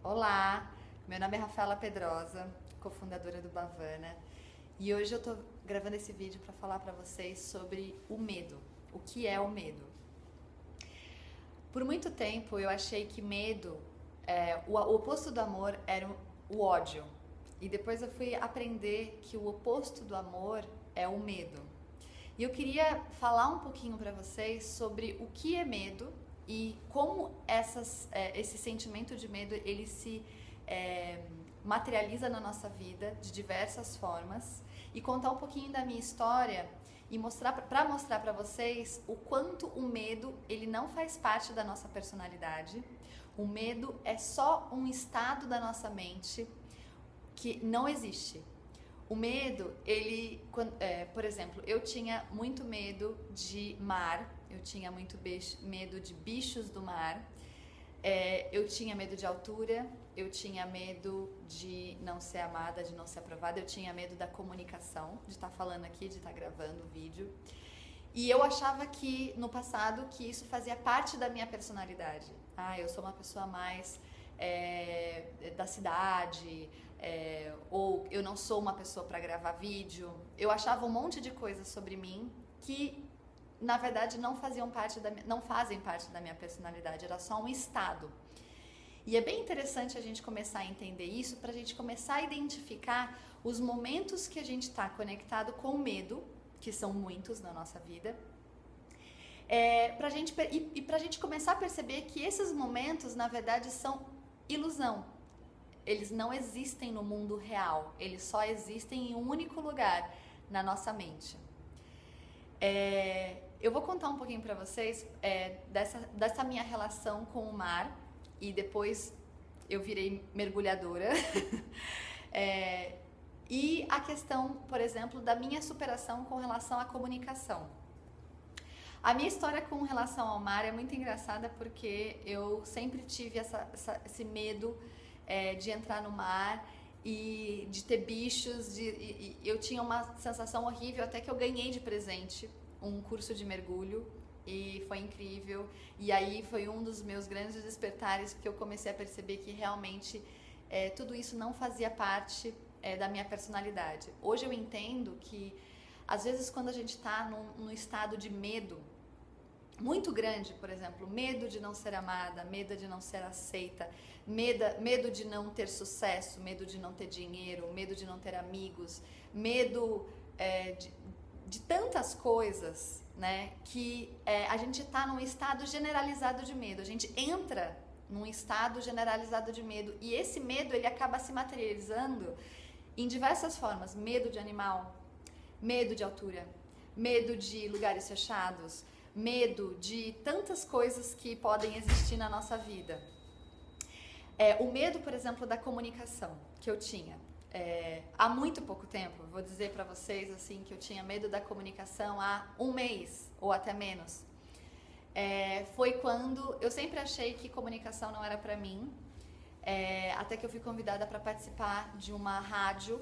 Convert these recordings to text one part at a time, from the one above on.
Olá, meu nome é Rafaela Pedrosa, cofundadora do Bhavana, e hoje eu tô gravando esse vídeo para falar para vocês sobre o medo. O que é o medo? Por muito tempo eu achei que medo, o oposto do amor era o ódio, e depois eu fui aprender que o oposto do amor é o medo. E eu queria falar um pouquinho para vocês sobre o que é medo e como esse sentimento de medo ele se materializa na nossa vida de diversas formas e contar um pouquinho da minha história e mostrar para vocês o quanto o medo ele não faz parte da nossa personalidade. O medo é só um estado da nossa mente que não existe. O medo, por exemplo, eu tinha muito medo de mar, eu tinha muito medo de bichos do mar, eu tinha medo de altura, eu tinha medo de não ser amada, de não ser aprovada, eu tinha medo da comunicação, de estar falando aqui, de estar gravando o vídeo. E eu achava que, no passado, que isso fazia parte da minha personalidade. Eu sou uma pessoa mais da cidade, ou eu não sou uma pessoa para gravar vídeo. Eu achava um monte de coisas sobre mim que, na verdade, não fazem parte da minha personalidade, era só um estado. E é bem interessante a gente começar a entender isso, para a gente começar a identificar os momentos que a gente está conectado com o medo, que são muitos na nossa vida, pra gente começar a perceber que esses momentos, na verdade, são ilusão. Eles não existem no mundo real, eles só existem em um único lugar, na nossa mente. Eu vou contar um pouquinho pra vocês dessa minha relação com o mar, e depois eu virei mergulhadora. E a questão, por exemplo, da minha superação com relação à comunicação. A minha história com relação ao mar é muito engraçada porque eu sempre tive esse medo de entrar no mar e de ter bichos. Eu tinha uma sensação horrível até que eu ganhei de presente um curso de mergulho e foi incrível. E aí foi um dos meus grandes despertares, porque eu comecei a perceber que realmente tudo isso não fazia parte da minha personalidade. Hoje eu entendo que às vezes quando a gente está num estado de medo muito grande, por exemplo, medo de não ser amada, medo de não ser aceita, medo de não ter sucesso, medo de não ter dinheiro, medo de não ter amigos, medo de tantas coisas, né, que a gente está num estado generalizado de medo, a gente entra num estado generalizado de medo e esse medo ele acaba se materializando em diversas formas: medo de animal, medo de altura, medo de lugares fechados, medo de tantas coisas que podem existir na nossa vida. O medo, por exemplo, da comunicação que eu tinha. Há muito pouco tempo, vou dizer para vocês assim, que eu tinha medo da comunicação há um mês ou até menos. Foi quando eu sempre achei que comunicação não era para mim, até que eu fui convidada para participar de uma rádio.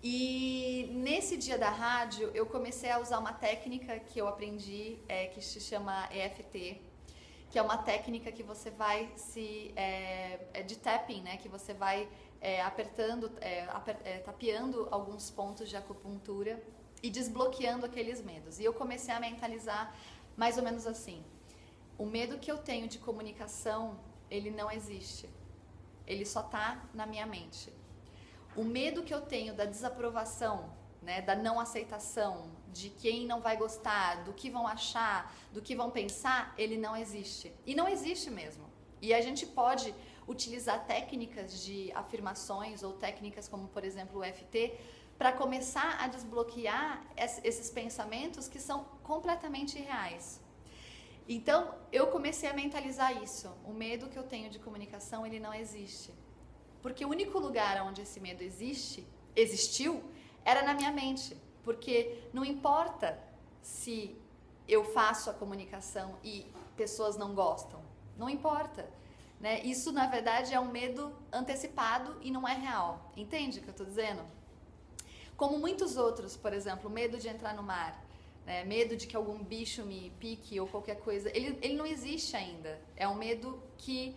E nesse dia da rádio eu comecei a usar uma técnica que eu aprendi, que se chama EFT, que é uma técnica que você vai de tapping, né? Que você vai apertando, tapeando alguns pontos de acupuntura e desbloqueando aqueles medos. E eu comecei a mentalizar mais ou menos assim: o medo que eu tenho de comunicação, ele não existe, ele só tá na minha mente. O medo que eu tenho da desaprovação, né, da não aceitação, de quem não vai gostar, do que vão achar, do que vão pensar, ele não existe. E não existe mesmo. E a gente pode utilizar técnicas de afirmações ou técnicas como, por exemplo, o EFT, para começar a desbloquear esses pensamentos que são completamente irreais. Então, eu comecei a mentalizar isso. O medo que eu tenho de comunicação, ele não existe. Porque o único lugar onde esse medo existiu, era na minha mente. Porque não importa se eu faço a comunicação e pessoas não gostam. Não importa, né? Isso, na verdade, é um medo antecipado e não é real. Entende o que eu estou dizendo? Como muitos outros, por exemplo, medo de entrar no mar, né? Medo de que algum bicho me pique ou qualquer coisa. Ele não existe ainda. É um medo que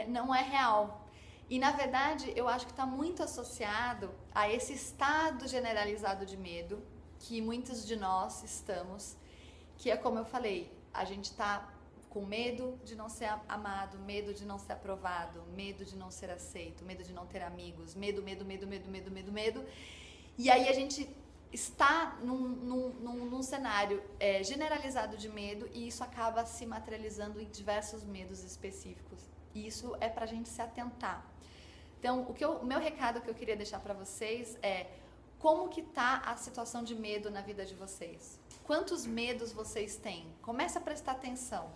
não é real. E na verdade, eu acho que está muito associado a esse estado generalizado de medo que muitos de nós estamos, que é como eu falei, a gente está com medo de não ser amado, medo de não ser aprovado, medo de não ser aceito, medo de não ter amigos, medo. E aí a gente está num cenário generalizado de medo e isso acaba se materializando em diversos medos específicos. E isso é pra gente se atentar. Então, o meu recado que eu queria deixar para vocês é como que tá a situação de medo na vida de vocês? Quantos medos vocês têm? Comece a prestar atenção.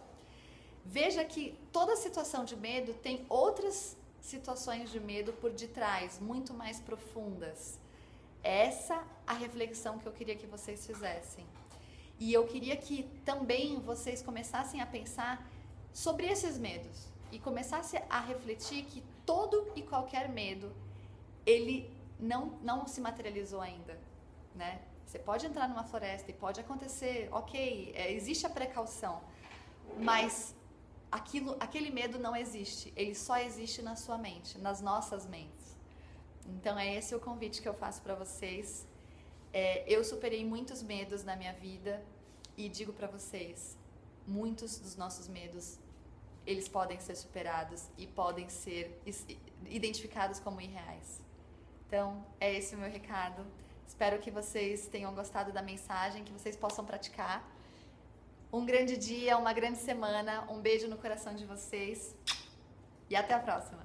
Veja que toda situação de medo tem outras situações de medo por detrás, muito mais profundas. Essa a reflexão que eu queria que vocês fizessem. E eu queria que também vocês começassem a pensar sobre esses medos e começassem a refletir que todo e qualquer medo, ele não se materializou ainda, né? Você pode entrar numa floresta e pode acontecer, ok, existe a precaução, mas aquele medo não existe, ele só existe na sua mente, nas nossas mentes. Então é esse o convite que eu faço para vocês. Eu superei muitos medos na minha vida e digo para vocês, muitos dos nossos medos, eles podem ser superados e podem ser identificados como irreais. Então, é esse o meu recado. Espero que vocês tenham gostado da mensagem, que vocês possam praticar. Um grande dia, uma grande semana, um beijo no coração de vocês e até a próxima!